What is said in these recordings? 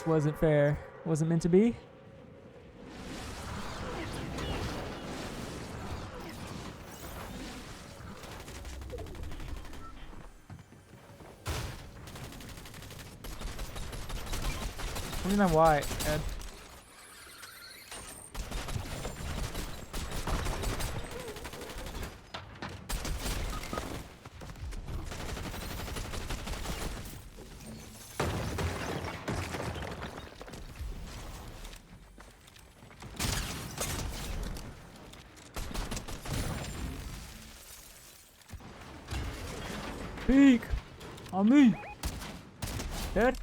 This wasn't fair. Wasn't meant to be. Where's my white, Ed? Peek! On me! Dead?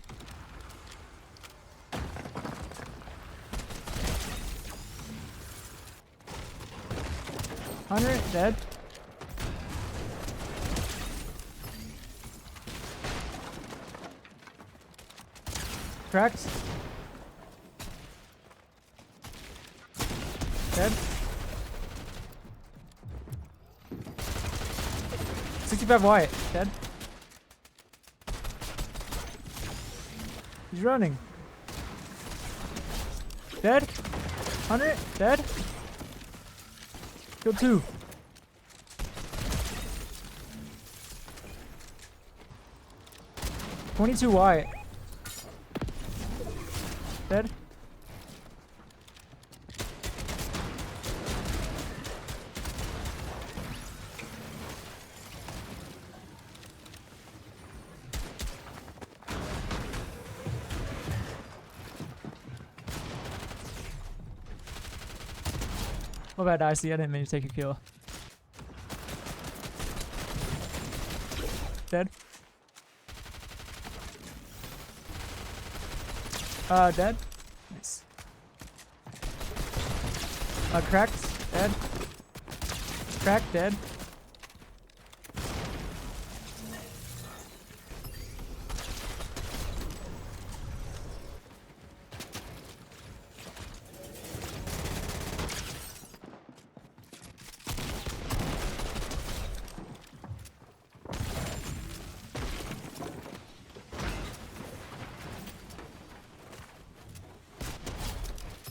Hunter, dead. Cracked. Dead. 65 white. Dead. He's running. Dead. 100. Dead. Kill 2. $22 white. Dead. What about Dicey? I didn't mean to take a kill. Dead. Dead. Nice. Cracked. Dead. Cracked. Dead.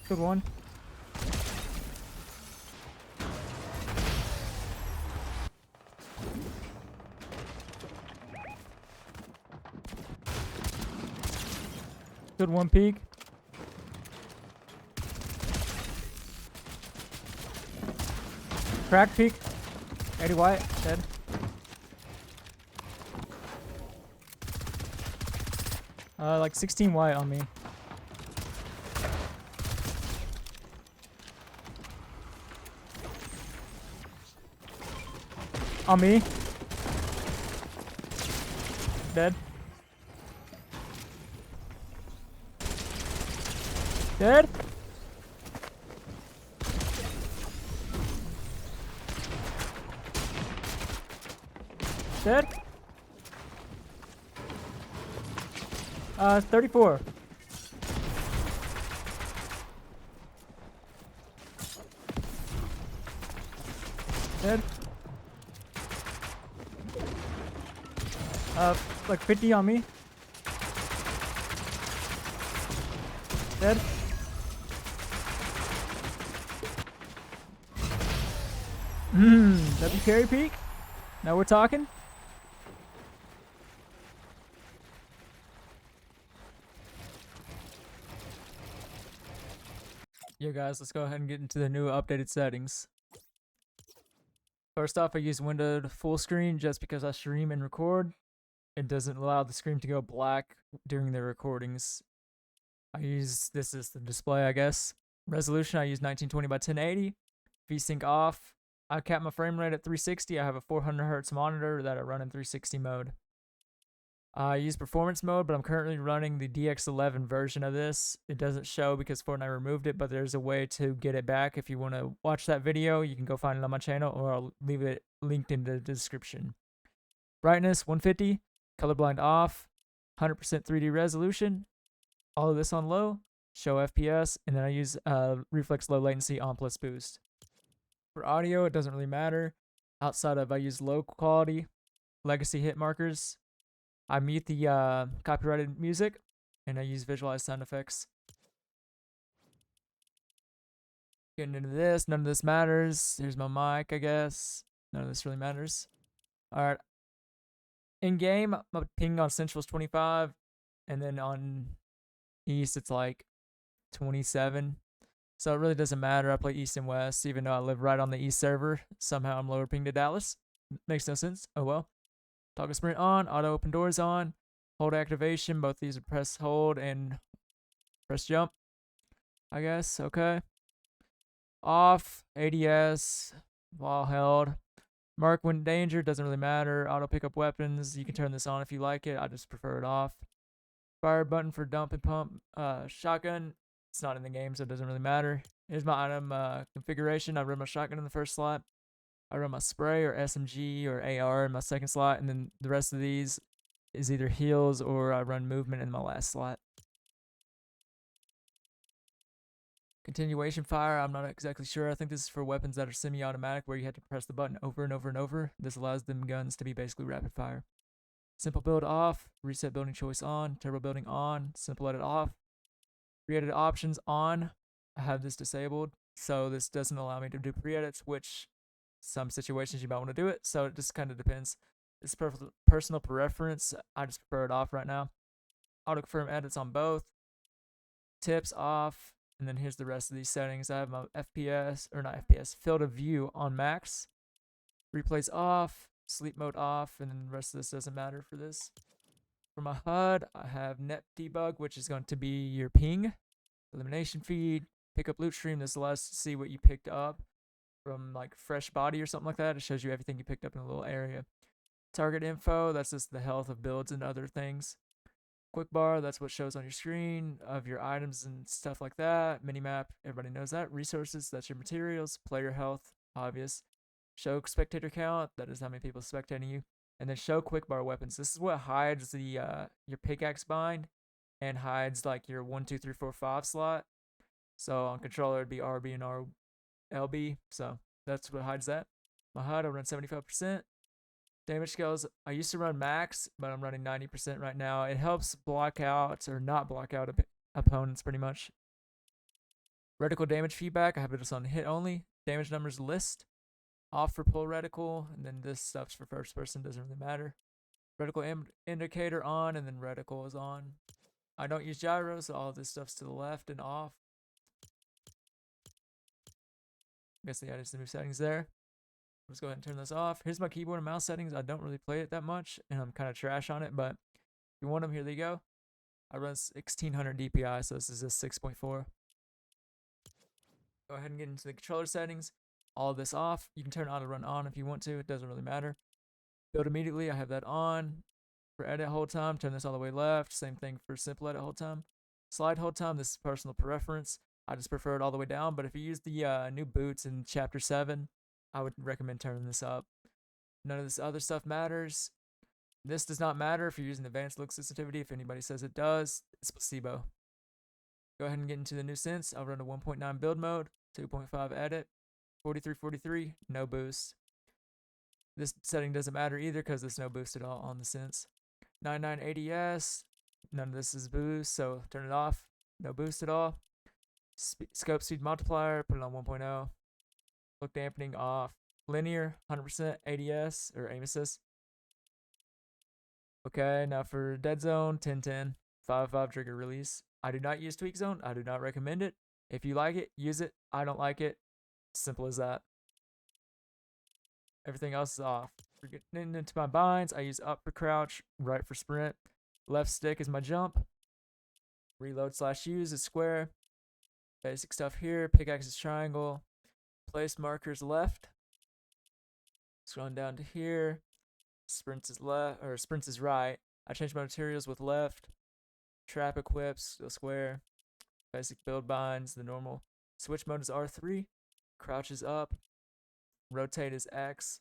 Good one. Good one, peek. Crack, peek. 80 white, dead. Like 16 white on me. On me. Dead. Dead. Dead. 34. Dead. Like 50 on me. Dead. W carry peek. Now we're talking. Yo guys, let's go ahead and get into the new updated settings. First off, I use window to full screen just because I stream and record. It doesn't allow the screen to go black during the recordings. I use this as the display, I guess. Resolution, I use 1920 by 1080. VSync off. I cap my frame rate at 360. I have a 400 Hz monitor that I run in 360 mode. I use performance mode, but I'm currently running the DX11 version of this. It doesn't show because Fortnite removed it, but there's a way to get it back. If you want to watch that video, you can go find it on my channel, or I'll leave it linked in the description. Brightness, 150. Colorblind off. 100% 3D resolution. All of this on low. Show FPS. And then I use reflex low latency on plus boost. For audio, it doesn't really matter. Outside of I use low quality legacy hit markers. I mute the copyrighted music. and I use visualize sound effects. Getting into this, none of this matters. Here's my mic, I guess. None of this really matters. All right. In game, my ping on central is 25, and then on east it's like 27. So it really doesn't matter. I play east and west, even though I live right on the east server. Somehow I'm lower ping to Dallas. Makes no sense. Oh well. Toggle sprint on, auto open doors on, hold activation. Both these are press hold and press jump, I guess. Okay. Off, ADS, while held. Mark when danger, doesn't really matter. Auto pick up weapons. You can turn this on if you like it. I just prefer it off. Fire button for dump and pump. Shotgun, it's not in the game, so it doesn't really matter. Here's my item configuration. I run my shotgun in the first slot. I run my spray or SMG or AR in my second slot, and then the rest of these is either heals or I run movement in my last slot. Continuation fire, I'm not exactly sure. I think this is for weapons that are semi-automatic where you have to press the button over and over and over. This allows them guns to be basically rapid fire. Simple build off, reset building choice on, turbo building on, simple edit off. Pre-edit options on. I have this disabled, so this doesn't allow me to do pre-edits, which some situations you might want to do it, so it just kind of depends. It's personal preference. I just prefer it off right now. Auto confirm edits on both. Tips off, and then here's the rest of these settings. I have my FPS, or not FPS, field of view on max. Replays off, sleep mode off, and then the rest of this doesn't matter for this. For my HUD, I have net debug, which is going to be your ping, elimination feed, pick up loot stream. This allows us to see what you picked up from like fresh body or something like that. It shows you everything you picked up in a little area. Target info, that's just the health of builds and other things. Quick bar, that's what shows on your screen of your items and stuff like that. Minimap, everybody knows that. Resources, that's your materials. Player health, obvious. Show spectator count, that is how many people spectating you. And then show quick bar weapons. This is what hides the your pickaxe bind and hides like your 1, 2, 3, 4, 5 slot. So on controller it'd be RB and RLB. So that's what hides that. My HUD, I run 75%. Damage scales, I used to run max, but I'm running 90% right now. It helps block out or not block out opponents pretty much. Reticle damage feedback, I have it on hit only. Damage numbers list, off for pull reticle, and then this stuff's for first person, doesn't really matter. Reticle indicator on, and then reticle is on. I don't use gyro, so all of this stuff's to the left and off. I guess they added some new settings there. Let's go ahead and turn this off. Here's my keyboard and mouse settings. I don't really play it that much, and I'm kind of trash on it, but if you want them, here they go. I run 1600 DPI, so this is a 6.4. Go ahead and get into the controller settings. All of this off. You can turn auto run on if you want to. It doesn't really matter. Build immediately. I have that on. For edit hold time, turn this all the way left. Same thing for simple edit hold time. Slide hold time, this is personal preference. I just prefer it all the way down, but if you use the new boots in Chapter 7, I would recommend turning this up. None of this other stuff matters. This does not matter if you're using advanced look sensitivity. If anybody says it does, it's placebo. Go ahead and get into the new sense. I'll run a 1.9 build mode, 2.5 edit, 4343, no boost. This setting doesn't matter either because there's no boost at all on the sense. 99 ADS, none of this is boost, so turn it off. No boost at all. Scope speed multiplier, put it on 1.0. Look dampening off. Linear, 100% ADS or aim assist. Okay, now for dead zone, 1010, 5.5 trigger release. I do not use tweak zone. I do not recommend it. If you like it, use it. I don't like it. Simple as that. Everything else is off. For getting into my binds, I use up for crouch, right for sprint. Left stick is my jump. Reload / use is square. Basic stuff here. Pickaxe is triangle. Place markers left. Scrolling down to here. Sprints is left, or sprints is right. I change my materials with left. Trap equips, go square. Basic build binds, the normal. Switch mode is R3. Crouch is up. Rotate is X.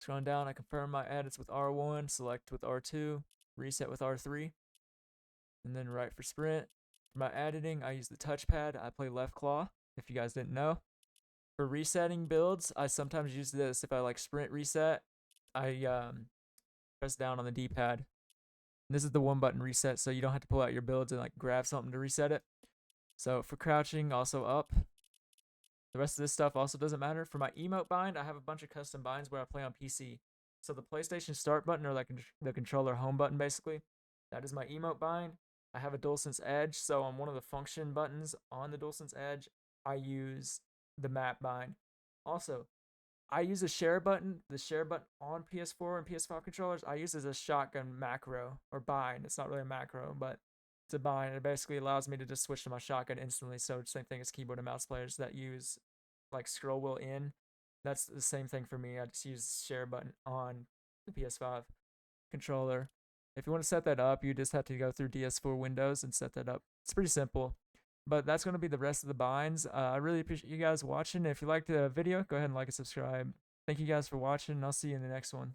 Scrolling down, I confirm my edits with R1. Select with R2. Reset with R3. And then right for sprint. For my editing, I use the touchpad. I play left claw, if you guys didn't know. For resetting builds, I sometimes use this. If I like sprint reset, I press down on the D-pad. This is the one button reset, so you don't have to pull out your builds and like grab something to reset it. So for crouching, also up. The rest of this stuff also doesn't matter. For my emote bind, I have a bunch of custom binds where I play on PC. So the PlayStation Start button, or like the controller home button, basically, that is my emote bind. I have a Dualsense Edge, so on one of the function buttons on the Dualsense Edge, I use the map bind. Also, I use the share button on PS4 and PS5 controllers. I use as a shotgun macro or bind. It's not really a macro, but it's a bind. It basically allows me to just switch to my shotgun instantly. So same thing as keyboard and mouse players that use like scroll wheel in. That's the same thing for me. I just use share button on the PS5 controller. If you want to set that up, you just have to go through DS4 Windows and set that up. It's pretty simple. But that's going to be the rest of the binds. I really appreciate you guys watching. If you liked the video, go ahead and like and subscribe. Thank you guys for watching, and I'll see you in the next one.